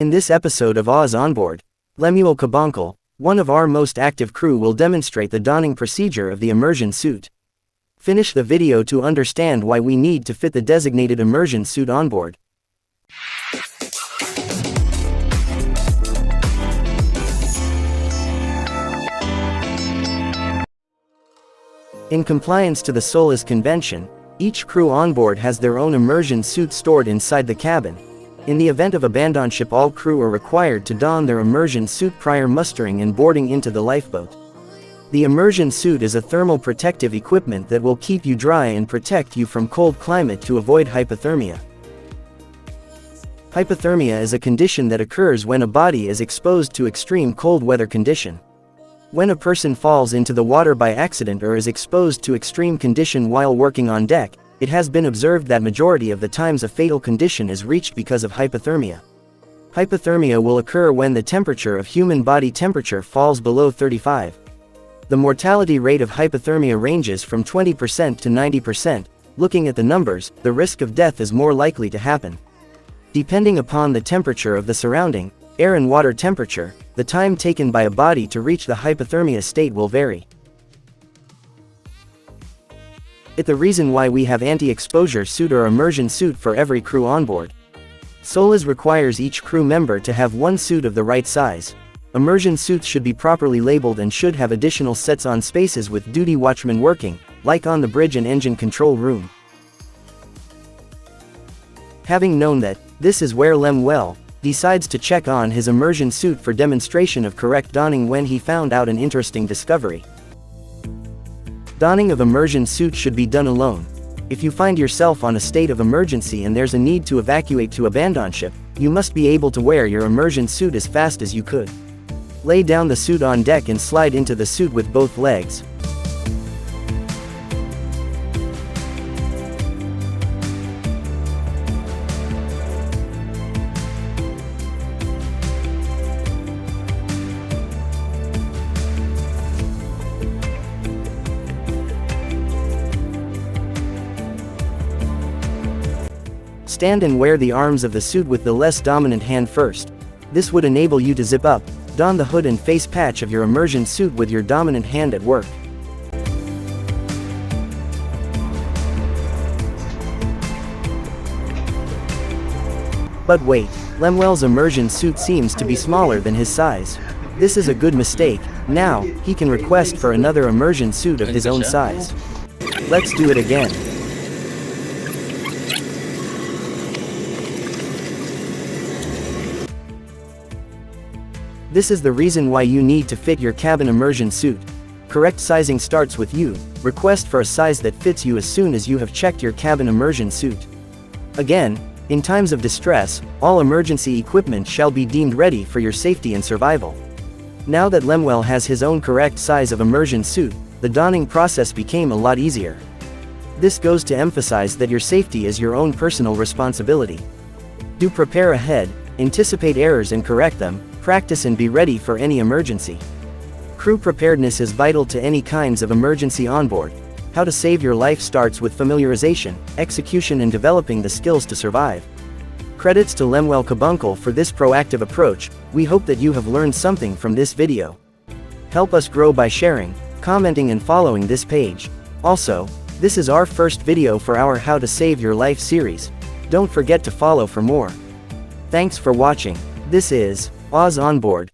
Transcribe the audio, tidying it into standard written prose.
In this episode of Is Onboard, Lemuel Cabungcal, one of our most active crew, will demonstrate the donning procedure of the immersion suit. Finish the video to understand why we need to fit the designated immersion suit on board. In compliance to the SOLAS convention, each crew on board has their own immersion suit stored inside the cabin. In the event of abandonship, all crew are required to don their immersion suit prior mustering and boarding into the lifeboat. The immersion suit is a thermal protective equipment that will keep you dry and protect you from cold climate to avoid hypothermia. Hypothermia is a condition that occurs when a body is exposed to extreme cold weather condition. When a person falls into the water by accident or is exposed to extreme condition while working on deck, it has been observed that majority of the times a fatal condition is reached because of hypothermia. Hypothermia will occur when the temperature of human body temperature falls below 35. The mortality rate of hypothermia ranges from 20% to 90%. Looking at the numbers, the risk of death is more likely to happen. Depending upon the temperature of the surrounding, air and water temperature, the time taken by a body to reach the hypothermia state will vary. It's the reason why we have anti-exposure suit or immersion suit for every crew on board. SOLAS requires each crew member to have one suit of the right size. Immersion suits should be properly labeled and should have additional sets on spaces with duty watchmen working, like on the bridge and engine control room. Having known that, this is where Lemuel decides to check on his immersion suit for demonstration of correct donning when he found out an interesting discovery. Donning of immersion suit should be done alone. If you find yourself on a state of emergency and there's a need to evacuate to abandon ship, you must be able to wear your immersion suit as fast as you could. Lay down the suit on deck and slide into the suit with both legs. Stand and wear the arms of the suit with the less dominant hand first. This would enable you to zip up, don the hood and face patch of your immersion suit with your dominant hand at work. But wait, Lemuel's immersion suit seems to be smaller than his size. This is a good mistake. Now, he can request for another immersion suit of his own size. Let's do it again. This is the reason why you need to fit your cabin immersion suit. Correct sizing starts with you. Request for a size that fits you as soon as you have checked your cabin immersion suit. Again, in times of distress, all emergency equipment shall be deemed ready for your safety and survival. Now that Lemuel has his own correct size of immersion suit, the donning process became a lot easier. This goes to emphasize that your safety is your own personal responsibility. Do prepare ahead, anticipate errors and correct them. Practice and be ready for any emergency. Crew preparedness is vital to any kinds of emergency on board. How to save your life starts with familiarization, execution and developing the skills to survive. Credits to Lemuel Cabungcal for this proactive approach. We hope that you have learned something from this video. Help us grow by sharing, commenting and following this page. Also, this is our first video for our How to Save Your Life series. Don't forget to follow for more. Thanks for watching. This is Is Onboard.